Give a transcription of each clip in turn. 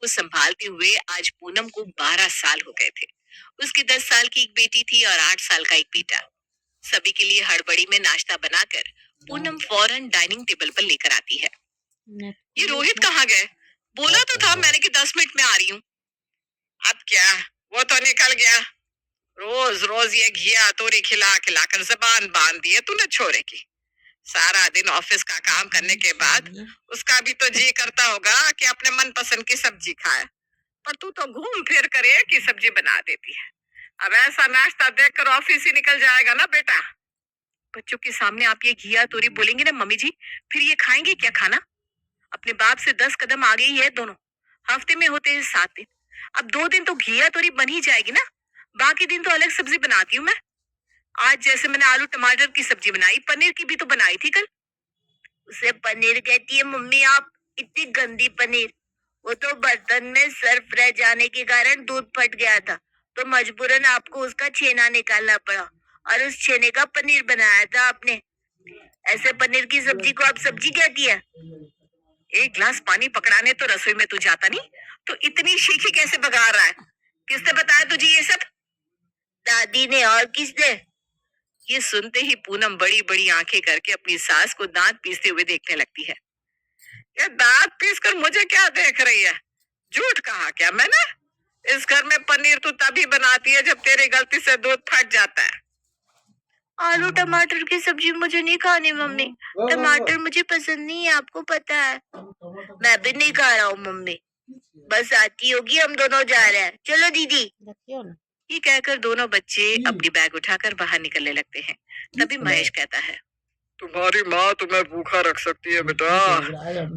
को संभालते हुए आज पूनम को 12 साल हो गए थे। उसकी 10 साल की एक बेटी थी और 8 साल का एक बेटा। सभी के लिए हड़बड़ी में नाश्ता बनाकर पूनम फौरन डाइनिंग टेबल पर लेकर आती है। ये रोहित कहाँ गए? बोला तो था मैंने कि 10 मिनट में आ रही हूँ। अब क्या, वो तो निकल गया। रोज रोज ये घिया तोरी खिला खिलाकर जबान बांध दी है तूने छोरे की। सारा दिन ऑफिस का काम करने के बाद उसका भी तो जी करता होगा कि अपने मनपसंद की सब्जी खाए, पर तू तो घूम फिर कर एक ही सब्जी बना देती है। अब ऐसा नाश्ता देखकर ऑफिस ही निकल जाएगा ना बेटा। बच्चों के सामने आप ये घिया तोरी बोलेंगे ना मम्मी जी, फिर ये खाएंगे क्या खाना? अपने बाप से 10 कदम आगे ही है दोनों। हफ्ते में होते हैं 7 दिन। अब 2 दिन तो घिया तोरी बन ही जाएगी ना, बाकी दिन तो अलग सब्जी बनाती हूँ मैं। आज जैसे मैंने आलू टमाटर की सब्जी बनाई, पनीर की भी तो बनाई थी कल। उसे पनीर कहती है मम्मी आप? इतनी गंदी पनीर। वो तो बर्तन में सर्फ रह जाने के कारण दूध फट गया था, तो मजबूरन आपको उसका छेना निकालना पड़ा और उस छेने का पनीर बनाया था आपने। ऐसे पनीर की सब्जी को आप सब्जी कहती है? एक गिलास पानी पकड़ाने तो रसोई में तू जाता नहीं, तो इतनी शीखी कैसे बगा रहा है? किसने बताया तुझे ये सब? दादी ने। और किसने? ये सुनते ही पूनम बड़ी बड़ी आंखें करके अपनी सास को दांत पीसते हुए देखने लगती है। ये दांत पीस कर मुझे क्या देख रही है? झूठ कहा क्या मैंने? इस घर में पनीर तो तभी बनाती है जब तेरी गलती से दूध फट जाता है। आलू टमाटर की सब्जी मुझे नहीं खानी मम्मी। टमाटर मुझे पसंद नहीं है, आपको पता है। मैं भी नहीं खा रहा हूँ मम्मी। बस आती होगी, हम दोनों जा रहे हैं, चलो दीदी। ये कहकर दोनों बच्चे अपनी बैग उठाकर बाहर निकलने लगते हैं। तभी महेश कहता है, तुम्हारी माँ तुम्हें भूखा रख सकती है बेटा,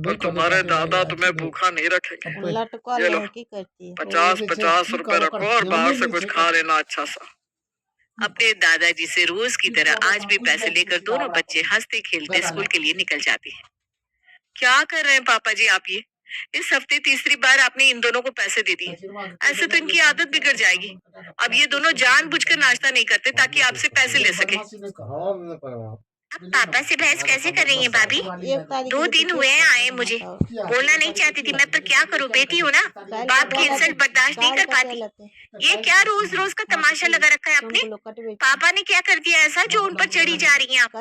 पर तुम्हारे दादा तुम्हें भूखा नहीं रखेंगे। ये लो 50-50 रुपए रखो और बाहर से कुछ खा लेना अच्छा सा। अपने दादाजी से रोज की तरह आज भी पैसे लेकर दोनों बच्चे हंसते खेलते स्कूल के लिए निकल जाते हैं। क्या कर रहे हैं पापा जी आप ये? इस हफ्ते तीसरी बार आपने इन दोनों को पैसे दे दिए। ऐसे तो इनकी आदत बिगड़ जाएगी। अब ये दोनों जानबूझकर नाश्ता नहीं करते ताकि आपसे पैसे ले सके। अब पापा से बहस कैसे कर रही हैं भाभी? 2 दिन हुए हैं आए मुझे। बोलना नहीं चाहती थी मैं, पर क्या करूं, बेटी हूँ ना, बाप की इंसल्ट बर्दाश्त नहीं कर पाती। ये क्या रोज रोज का तमाशा लगा रखा है आपने? पापा ने क्या कर दिया ऐसा जो उन पर चढ़ी जा रही हैं आप?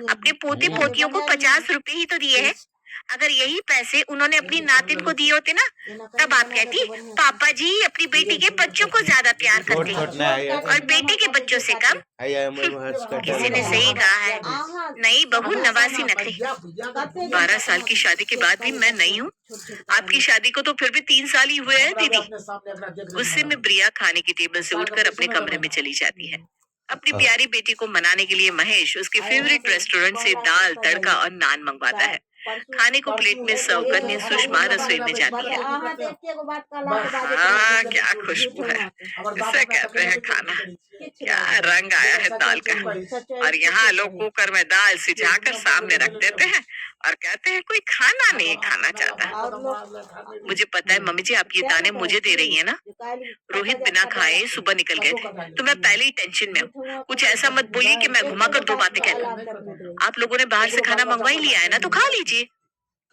अपने पोते पोतियों को 50 रुपए ही तो दिए हैं। अगर यही पैसे उन्होंने अपनी नातिन को दिए होते ना, तब आप कहती पापा जी अपनी बेटी के बच्चों को ज्यादा प्यार करते हैं और बेटे के बच्चों से कम। किसी ने सही कहा है, नई बहू नवासी नखरे। 12 साल की शादी के बाद भी मैं नई हूँ। आपकी शादी को तो फिर भी 3 साल ही हुए हैं दीदी। गुस्से में प्रिया खाने की टेबल से उठकर अपने कमरे में चली जाती है। अपनी प्यारी बेटी को मनाने के लिए महेश उसके फेवरेट रेस्टोरेंट से दाल तड़का और नान मंगवाता है। खाने को प्लेट में सर्व करने सुषमा रसोई में जाती है। क्या खुशबू है, इसे कहते हैं खाना। क्या रंग आया है दाल का। और यहाँ लोग कुकर में दाल सिझाकर सामने रख देते हैं और कहते हैं कोई खाना नहीं खाना चाहता। मुझे पता है मम्मी जी आप ये ताने मुझे दे रही है ना। रोहित बिना खाए सुबह निकल गए थे, तो मैं पहले ही टेंशन में हूँ। कुछ ऐसा मत बोलिए कि मैं घुमा कर 2 बातें कह दूं। आप लोगों ने बाहर से खाना मंगवा ही लिया है ना, तो खा लीजिए।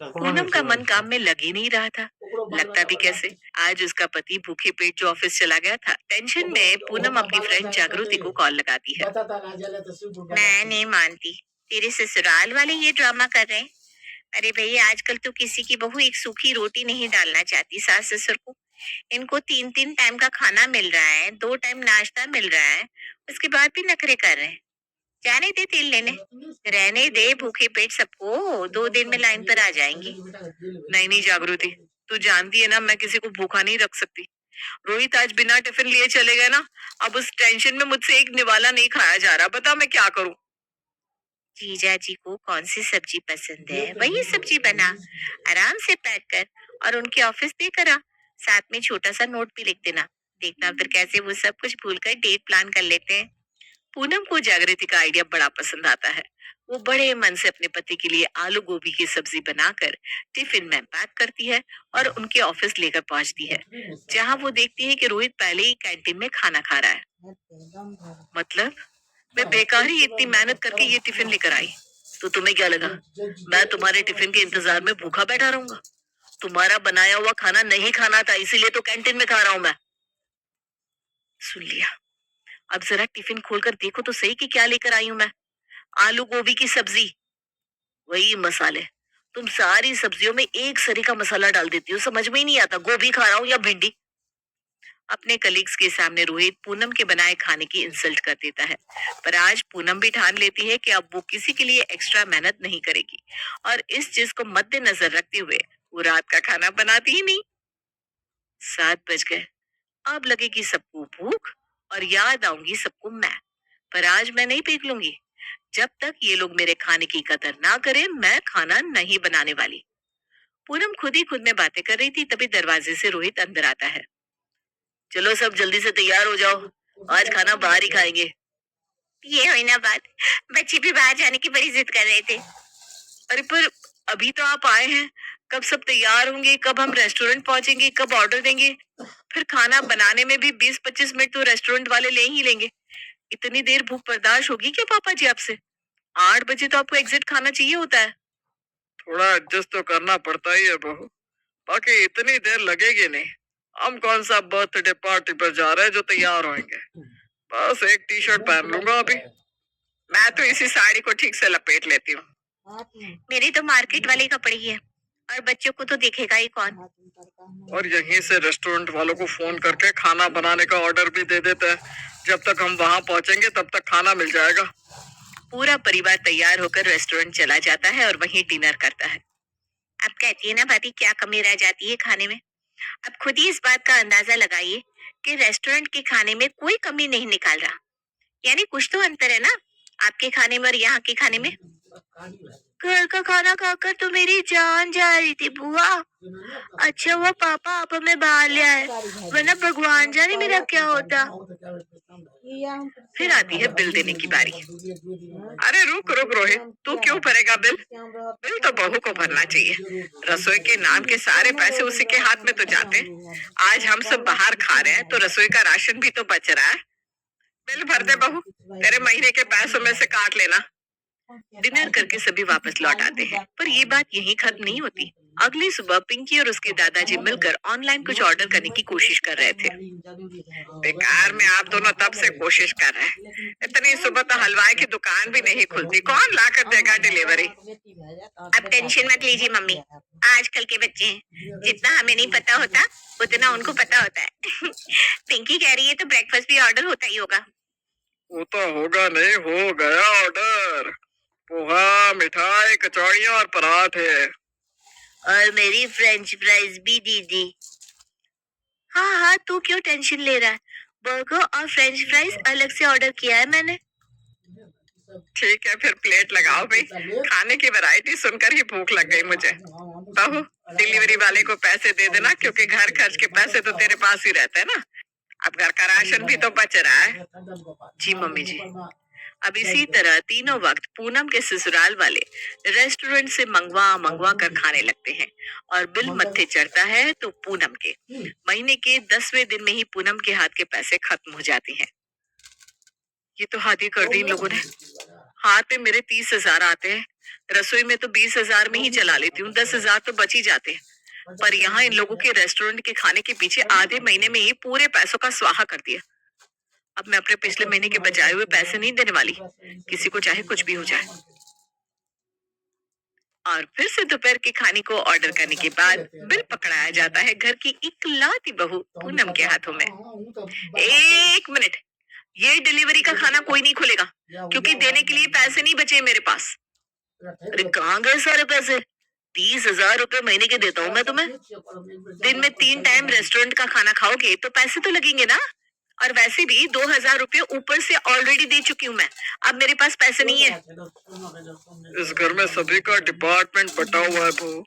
पूनम का मन काम में लग ही नहीं रहा था। लगता भी कैसे, आज उसका पति भूखे पेट जो ऑफिस चला गया था। टेंशन में पूनम अपनी फ्रेंड जागृति को कॉल लगाती है। मैं नहीं मानती, तेरे ससुराल वाले ये ड्रामा कर रहे हैं। अरे भैया आजकल तो किसी की बहू एक सूखी रोटी नहीं डालना चाहती सास ससुर को। इनको 3-3 टाइम का खाना मिल रहा है, 2 टाइम नाश्ता मिल रहा है, उसके बाद भी नखरे कर रहे हैं। जाने दे तेल लेने, रहने दे भूखे पेट सबको, 2 दिन में लाइन पर आ जाएंगी। नहीं नहीं जागृति, तू जानती है ना मैं किसी को भूखा नहीं रख सकती। रोहित आज बिना टिफिन लिए चले गए ना, अब उस टेंशन में मुझसे एक निवाला नहीं खाया जा रहा। बता मैं क्या करूं? जीजा जी को कौन सी सब्जी पसंद है वही सब्जी बना, आराम से पैक कर और उनके ऑफिस देकर आ। साथ में छोटा सा नोट भी लिख देना, देखना फिर कैसे वो सब कुछ भूलकर डेट प्लान कर लेते हैं। पूनम को जागृति का आइडिया बड़ा पसंद आता है। वो बड़े मन से अपने पति के लिए आलू गोभी की सब्जी बनाकर टिफिन में पैक करती है और उनके ऑफिस लेकर पहुंचती है, जहां वो देखती है कि रोहित पहले ही कैंटीन में खाना खा रहा है। मतलब मैं बेकार ही इतनी मेहनत करके ये टिफिन लेकर आई, तो तुम्हें क्या लगा मैं तुम्हारे टिफिन के इंतजार में भूखा बैठा रहूंगा? तुम्हारा बनाया हुआ खाना नहीं खाना था, इसीलिए तो कैंटीन में खा रहा हूं मैं। सुन लिया। अब जरा टिफिन खोलकर देखो तो सही कि क्या लेकर आई हूं मैं। आलू गोभी की सब्जी, वही मसाले। तुम सारी सब्जियों में एक सरी का मसाला डाल देती हो, समझ में ही नहीं आता गोभी खा रहा हूँ या भिंडी। अपने कलीग्स के सामने रोहित पूनम के बनाए खाने की इंसल्ट कर देता है। पर आज पूनम भी ठान लेती है कि अब वो किसी के लिए एक्स्ट्रा मेहनत नहीं करेगी, और इस चीज को मद्देनजर रखते हुए वो रात का खाना बनाती ही नहीं। 7 बज गए। अब लगेगी सबको भूख और याद आऊंगी सबको मैं। पर आज मैं नहीं पीक लूंगी। जब तक ये लोग मेरे खाने की कदर ना करें, मैं खाना नहीं बनाने वाली। पूनम खुद ही खुद में बातें कर रही थी, तभी दरवाजे से रोहित अंदर आता है। चलो सब जल्दी से तैयार हो जाओ, आज खाना बाहर ही खाएंगे। ये हुई ना बात, बच्चे भी बाहर जाने की बड़ी जिद कर रहे थे। अरे पर अभी तो आप आए हैं, कब सब तैयार होंगे, कब हम रेस्टोरेंट पहुंचेंगे, कब ऑर्डर देंगे। फिर खाना बनाने में भी 20-25 मिनट तो रेस्टोरेंट वाले ले ही लेंगे। इतनी देर भूख बर्दाश्त होगी क्या पापा जी आपसे? 8 बजे तो आपको एग्जिट खाना चाहिए होता है। थोड़ा एडजस्ट तो करना पड़ता ही है बहू, बाकी इतनी देर लगेगी नहीं। हम कौन सा बर्थडे पार्टी पर जा रहे हैं जो तैयार होंगे। बस एक टी शर्ट पहन लूंगा अभी। मैं तो इसी साड़ी को ठीक से लपेट लेती हूँ। मेरी तो मार्केट वाले कपड़े ही है, और बच्चों को तो देखेगा ही कौन। और यहीं से रेस्टोरेंट वालों को फोन करके खाना बनाने का ऑर्डर भी दे देते हैं। जब तक हम वहां पहुंचेंगे तब तक खाना मिल जाएगा। पूरा परिवार तैयार होकर रेस्टोरेंट चला जाता है और वहीं डिनर करता है। अब कहती है ना भाभी, क्या कमी रह जाती है खाने में। अब खुद ही इस बात का अंदाजा लगाइए कि रेस्टोरेंट के खाने में कोई कमी नहीं निकाल रहा। यानी कुछ तो अंतर है ना, आपके खाने में और यहाँ के खाने में। घर का खाना खाकर तो मेरी जान जा रही थी बुआ। अच्छा हुआ पापा आप हमें बाहर ले आए, वरना भगवान जाने मेरा क्या होता। फिर आती है बिल देने की बारी। अरे रुक रुक रोहित, तू क्यों भरेगा बिल? बिल तो बहू को भरना चाहिए। रसोई के नाम के सारे पैसे उसी के हाथ में तो जाते हैं। आज हम सब बाहर खा रहे हैं तो रसोई का राशन भी तो बच रहा है। बिल भर दे बहू, तेरे महीने के पैसों में से काट लेना। डिनर करके सभी वापस लौट आते हैं, पर ये बात यहीं खत्म नहीं होती। अगली सुबह पिंकी और उसके दादाजी मिलकर ऑनलाइन कुछ ऑर्डर करने की कोशिश कर रहे थे। बेकार में आप दोनों तब से कोशिश कर रहे हैं। इतनी सुबह तो हलवाई की दुकान भी नहीं खुलती, कौन ला कर देगा डिलीवरी। अब टेंशन मत लीजिए मम्मी, आजकल के बच्चे हैं, जितना हमें नहीं पता होता उतना उनको पता होता है। पिंकी कह रही है तो ब्रेकफास्ट भी ऑर्डर होता ही होगा। वो तो होगा नहीं, हो गया ऑर्डर। पोहा, मिठाई, कचौड़ियाँ और पराठे। और मेरी फ्रेंच फ्राइज भी दीदी। हाँ हाँ, तू क्यों टेंशन ले रहा है, बर्गर और फ्रेंच फ्राइज अलग से ऑर्डर किया है मैंने। ठीक है फिर प्लेट लगाओ भाई, खाने की वैरायटी सुनकर ही भूख लग गई मुझे। बहू, डिलीवरी वाले को पैसे दे देना, क्योंकि घर खर्च के पैसे तो तेरे पास ही रहते हैं ना। अब घर का राशन भी तो बच रहा है। जी मम्मी जी। अब इसी तरह तीनों वक्त पूनम के ससुराल वाले रेस्टोरेंट से मंगवा मंगवा कर खाने लगते हैं, और बिल मत्थे चढ़ता है तो पूनम के। महीने के 10वें दिन में ही पूनम के हाथ के पैसे खत्म हो जाते हैं। ये तो हाथ ही कर दी इन लोगों ने। हाथ में मेरे 30,000 आते हैं, रसोई में तो 20,000 में ही चला लेती हूँ, 10,000 तो बच ही जाते हैं। पर यहाँ इन लोगों के रेस्टोरेंट के खाने के पीछे आधे महीने में ही पूरे पैसों का स्वाहा कर दिया। अब मैं अपने पिछले महीने के बचाए हुए पैसे नहीं देने वाली, किसी को चाहे कुछ भी हो जाए। और फिर से दोपहर के खाने को ऑर्डर करने के बाद बिल पकड़ाया जाता है घर की इकलौती बहू पूनम के हाथों में। 1 मिनट, ये डिलीवरी का खाना कोई नहीं खोलेगा, क्योंकि देने के लिए पैसे नहीं बचे मेरे पास। अरे कहाँ गए सारे पैसे? 30,000 रुपए महीने के देता हूँ मैं तुम्हें। दिन में 3 टाइम रेस्टोरेंट का खाना खाओगे तो पैसे तो लगेंगे ना। और वैसे भी 2,000 रुपए ऊपर से ऑलरेडी दे चुकी हूँ मैं, अब मेरे पास पैसे नहीं है। इस घर में सभी का डिपार्टमेंट बटा हुआ है बहू।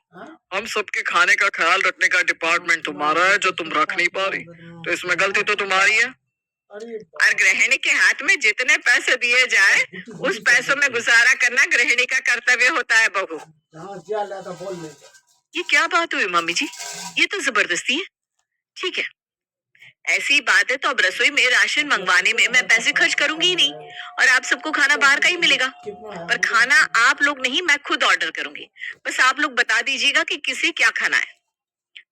हम सबके खाने का ख्याल रखने का डिपार्टमेंट तुम्हारा है, जो तुम रख नहीं पा रही, तो इसमें गलती तो तुम्हारी है। और गृहिणी के हाथ में जितने पैसे दिए जाए उस पैसों में गुजारा करना गृहिणी का कर्तव्य होता है बहू। ये क्या बात हुई मम्मी जी, ये तो जबरदस्ती है। ठीक है, ऐसी बात है तो अब रसोई में राशन मंगवाने में मैं पैसे खर्च करूंगी ही नहीं, और आप सबको खाना बाहर का ही मिलेगा। पर खाना आप लोग नहीं, मैं खुद ऑर्डर करूंगी। बस आप लोग बता दीजिएगा कि किसे क्या खाना है।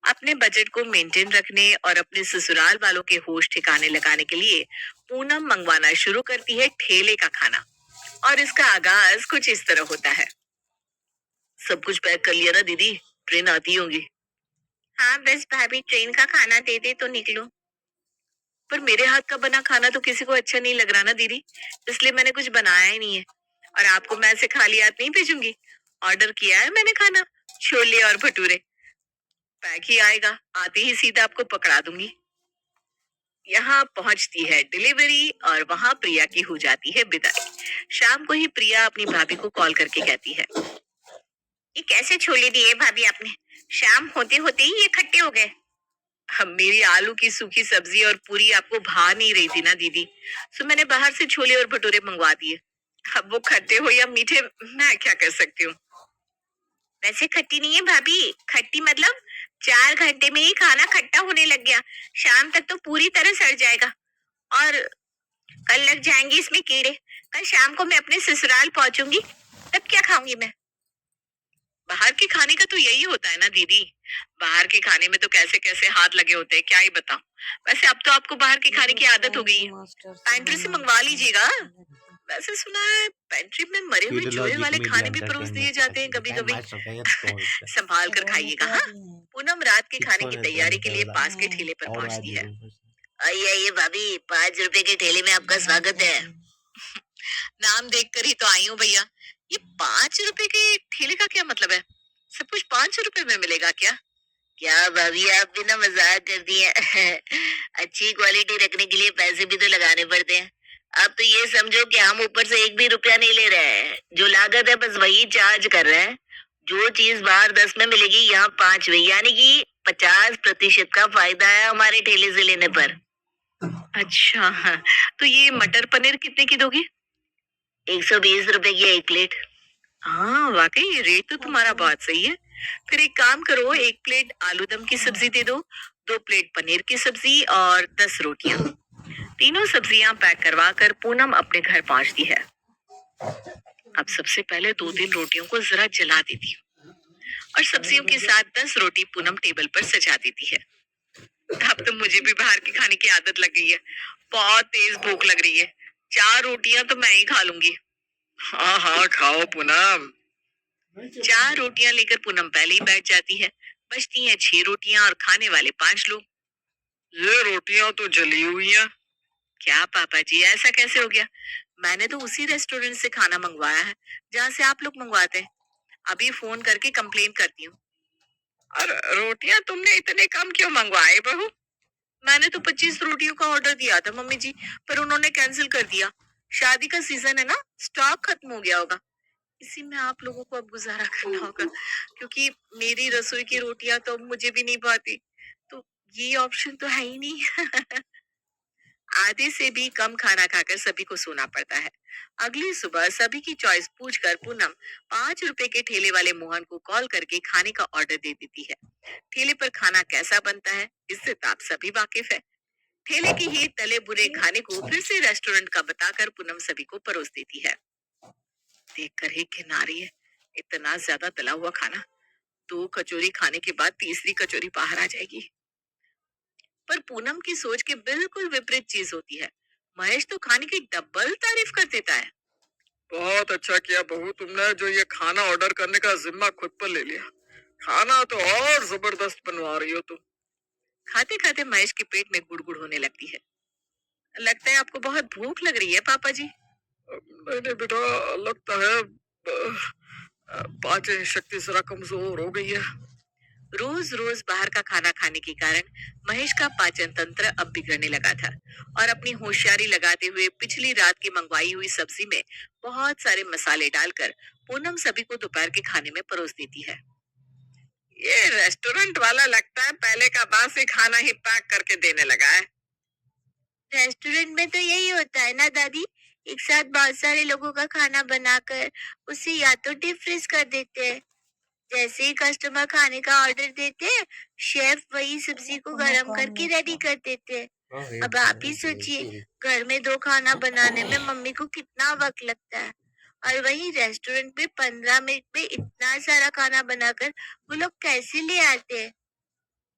अपने बजट को मेंटेन रखने और अपने ससुराल वालों के होश ठिकाने लगाने के लिए पूनम मंगवाना शुरू करती है ठेले का खाना। और इसका आगाज कुछ इस तरह होता है। सब कुछ पैक कर लिया ना दीदी? ट्रेन आती होगी। हाँ बस भाभी ट्रेन का खाना दे दे तो निकलो। पर मेरे हाथ का बना खाना तो किसी को अच्छा नहीं लग रहा ना दीदी, इसलिए मैंने कुछ बनाया ही नहीं है। और आपको मैं ऐसे खाली हाथ नहीं भेजूंगी। ऑर्डर किया है मैंने खाना, छोले और भटूरे। पैक ही आएगा, आते ही सीधा आपको पकड़ा दूंगी। यहाँ पहुंचती है डिलीवरी और वहां प्रिया की हो जाती है विदाई। शाम को ही प्रिया अपनी भाभी को कॉल करके कहती है, ये कैसे छोले दिए भाभी आपने? शाम होते होते ही ये खट्टे हो गए। हम मेरी आलू की सूखी सब्जी और पूरी आपको भा नहीं रही थी ना दीदी, तो मैंने बाहर से छोले और भटूरे मंगवा दिए। अब वो खट्टे हो या मीठे, मैं क्या कर सकती हूँ। वैसे खट्टी नहीं है भाभी, खट्टी मतलब 4 घंटे में ही खाना खट्टा होने लग गया। शाम तक तो पूरी तरह सड़ जाएगा और कल लग जाएंगे इसमें कीड़े। कल शाम को मैं अपने ससुराल पहुंचूंगी, तब क्या खाऊंगी मैं? बाहर के खाने का तो यही होता है ना दीदी। बाहर के खाने में तो कैसे कैसे हाथ लगे होते हैं, क्या ही बताऊं। वैसे अब तो आपको बाहर के खाने की आदत हो गई है, पैंट्री से मंगवा लीजिएगा। वैसे सुना है पेंट्री में मरे हुए चूहे वाले खाने भी परोस दिए जाते हैं कभी कभी। संभाल कर खाइएगा हाँ। पूनम रात के खाने की तैयारी के लिए पास के ठेले पर पहुंचती है। आइए आइए भाभी, 5 रुपए के ठेले में आपका स्वागत है। नाम देख कर ही तो आई हूँ भैया। ये 5 रुपए के ठेले का क्या मतलब है? सब कुछ 5 रुपए में मिलेगा क्या? क्या भाभी आप भी ना मजाक कर दिए। अच्छी क्वालिटी रखने के लिए पैसे भी तो लगाने पड़ते हैं। आप तो ये समझो कि हम ऊपर से 1 भी रुपया नहीं ले रहे हैं, जो लागत है बस वही चार्ज कर रहे हैं। जो चीज बाहर 10 में मिलेगी यहाँ 5 में, यानी कि 50% का फायदा है हमारे ठेले से लेने पर। अच्छा हाँ। तो ये मटर पनीर कितने की दोगी? 120 रुपए की 1 प्लेट। हाँ वाकई ये रेट तो तुम्हारा बहुत सही है। फिर एक काम करो, 1 प्लेट आलू दम की सब्जी दे दो, 2 प्लेट पनीर की सब्जी और 10 रोटियां। तीनों सब्जियां पैक करवा कर पूनम अपने घर पहुंचती है। अब सबसे पहले 2-3 रोटियों को जरा जला देती हूँ और सब्जियों के साथ 10 रोटी पूनम टेबल पर सजा देती है। अब तो मुझे भी बाहर के खाने की आदत लग गई है। बहुत तेज भूख लग रही है। 4 रोटियां तो मैं ही खा लूंगी। हाँ हाँ खाओ पूनम। 4 रोटियां लेकर पूनम पहले ही बैठ जाती है। बचती हैं 6 रोटियां और खाने वाले 5 लोग। ये रोटियां तो जली हुई हैं। क्या पापा जी ऐसा कैसे हो गया? मैंने तो उसी रेस्टोरेंट से खाना मंगवाया है जहाँ से आप लोग मंगवाते हैं। अभी फोन करके कंप्लेन करती हूँ। और रोटियां तुमने इतने कम क्यों मंगवाए बहू? मैंने तो 25 रोटियों का ऑर्डर दिया था मम्मी जी, पर उन्होंने कैंसिल कर दिया। शादी का सीजन है ना, स्टॉक खत्म हो गया होगा। इसी में आप लोगों को अब गुजारा करना होगा, क्योंकि मेरी रसोई की रोटियां तो अब मुझे भी नहीं भाती। तो ये ऑप्शन तो है ही नहीं। आधे से भी कम खाना खाकर सभी को सोना पड़ता है। अगली सुबह सभी की चॉइस पूछकर पूनम 5 रुपए के ठेले वाले मोहन को कॉल करके खाने का ऑर्डर दे देती है। ठेले पर खाना कैसा बनता है इससे तो आप सभी वाकिफ है। ठेले के ही तले बुरे खाने को फिर से रेस्टोरेंट का बताकर पूनम सभी को परोस देती है। देखकर ही घिन आ रही है, इतना ज्यादा तला हुआ खाना। 2 कचोरी खाने के बाद तीसरी कचोरी बाहर आ जाएगी। पर पूनम की सोच के बिल्कुल विपरीत चीज होती है। महेश तो खाने की डबल तारीफ कर देता है। बहुत अच्छा किया बहू तुमने, जो ये खाना ऑर्डर करने का जिम्मा खुद पर ले लिया। खाना तो और जबरदस्त बनवा रही हो तुम। खाते खाते महेश के पेट में गुड़गुड़ होने लगती है। लगता है आपको बहुत भूख लग रही है पापा जी। मैंने बेटा, लगता है पाचन शक्ति जरा कमजोर हो गई है। रोज रोज बाहर का खाना खाने के कारण महेश का पाचन तंत्र अब बिगड़ने लगा था और अपनी होशियारी लगाते हुए पिछली रात की मंगवाई हुई सब्जी में बहुत सारे मसाले डालकर पूनम सभी को दोपहर के खाने में परोस देती है। ये रेस्टोरेंट वाला लगता है पहले का बासी खाना ही पैक करके देने लगा है। रेस्टोरेंट में तो यही होता है ना दादी, एक साथ बहुत सारे लोगों का खाना बनाकर उसे या तो डीप फ्रीज कर देते हैं, जैसे ही कस्टमर खाने का ऑर्डर देते हैं शेफ वही सब्जी को गर्म करके रेडी कर देते हैं। अब आप ही सोचिए, घर में 2 खाना बनाने में मम्मी को कितना वक्त लगता है, और वही रेस्टोरेंट में 15 मिनट में इतना सारा खाना बनाकर वो लोग कैसे ले आते हैं।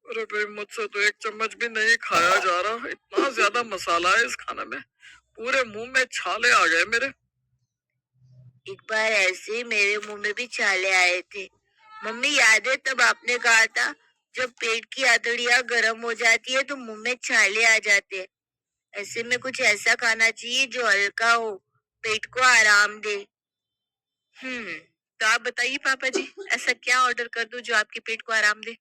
अरे भाई, मुझसे तो एक चम्मच भी नहीं खाया जा रहा, इतना ज्यादा मसाला है इस खाने में। पूरे मुंह में छाले आ गए मेरे। एक बार ऐसे ही मेरे मुंह में भी छाले आए थे। मम्मी, याद है तब आपने कहा था जब पेट की आंतड़ियां गर्म हो जाती है तो मुंह में छाले आ जाते हैं। ऐसे में कुछ ऐसा खाना चाहिए जो हल्का हो, पेट को आराम दे। हम्म, तो आप बताइए पापा जी, ऐसा क्या ऑर्डर कर दूं जो आपके पेट को आराम दे?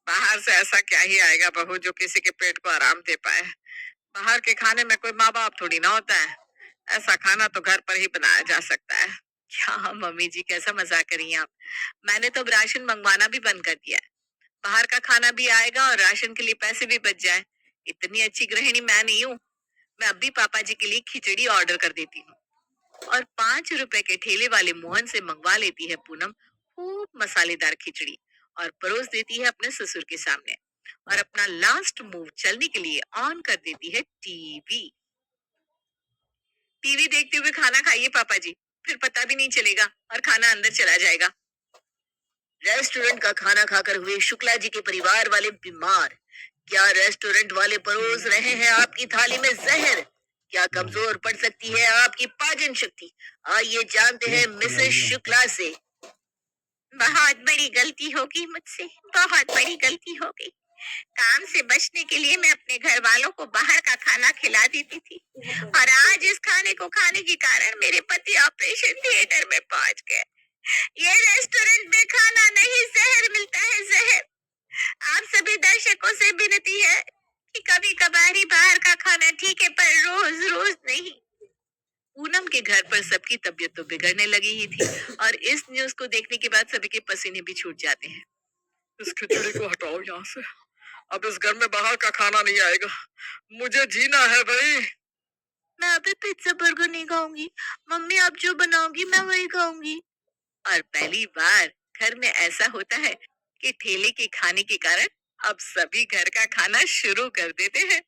बाहर से ऐसा क्या ही आएगा बहू जो किसी के पेट को आराम दे पाए। बाहर के खाने में कोई माँ बाप थोड़ी ना होता है। ऐसा खाना तो घर पर ही बनाया जा सकता है। क्या मम्मी जी, कैसा मजाक करी आप। मैंने तो अब राशन मंगवाना भी बंद कर दिया है। बाहर का खाना भी आएगा और राशन के लिए पैसे भी बच जाए। इतनी अच्छी गृहिणी मैं नहीं हूँ। मैं अभी पापा जी के लिए खिचड़ी ऑर्डर कर देती हूँ। और 5 रुपए के ठेले वाले मोहन से मंगवा लेती है पूनम खूब मसालेदार खिचड़ी और परोस देती है अपने ससुर के सामने। और अपना लास्ट मूव चलने के लिए ऑन कर देती है टीवी। टीवी देखते हुए खाना खाइए पापा जी, फिर पता भी नहीं चलेगा और खाना अंदर चला जाएगा। रेस्टोरेंट का खाना खाकर हुए शुक्ला जी के परिवार वाले बीमार। क्या रेस्टोरेंट वाले परोस रहे हैं आपकी थाली में जहर? क्या कमजोर पड़ सकती है आपकी पाचन शक्ति? आइए जानते हैं मिसेस शुक्ला से। बहुत बड़ी गलती होगी मुझसे, बहुत बड़ी गलती हो गई। काम से बचने के लिए मैं अपने घर वालों को बाहर का खाना खिला देती थी और आज इस खाने को खाने के कारण मेरे पति ऑपरेशन थिएटर में पहुंच गए। ये रेस्टोरेंट में खाना नहीं, जहर मिलता है, जहर। आप सभी दर्शकों से विनती है कि कभी कभार ही बाहर का खाना ठीक है, पर रोज रोज नहीं। पूनम के घर पर सबकी तबीयत तो बिगड़ने लगी ही थी और इस न्यूज को देखने के बाद सभी के पसीने भी छूट जाते हैं। इस खिचड़ी को हटाओ यहाँ से। अब इस घर में बाहर का खाना नहीं आएगा। मुझे जीना है भाई। मैं अभी पिज्जा बर्गर नहीं खाऊंगी। मम्मी, आप जो बनाओगी मैं वही खाऊंगी। और पहली बार घर में ऐसा होता है कि ठेले के खाने के कारण अब सभी घर का खाना शुरू कर देते हैं।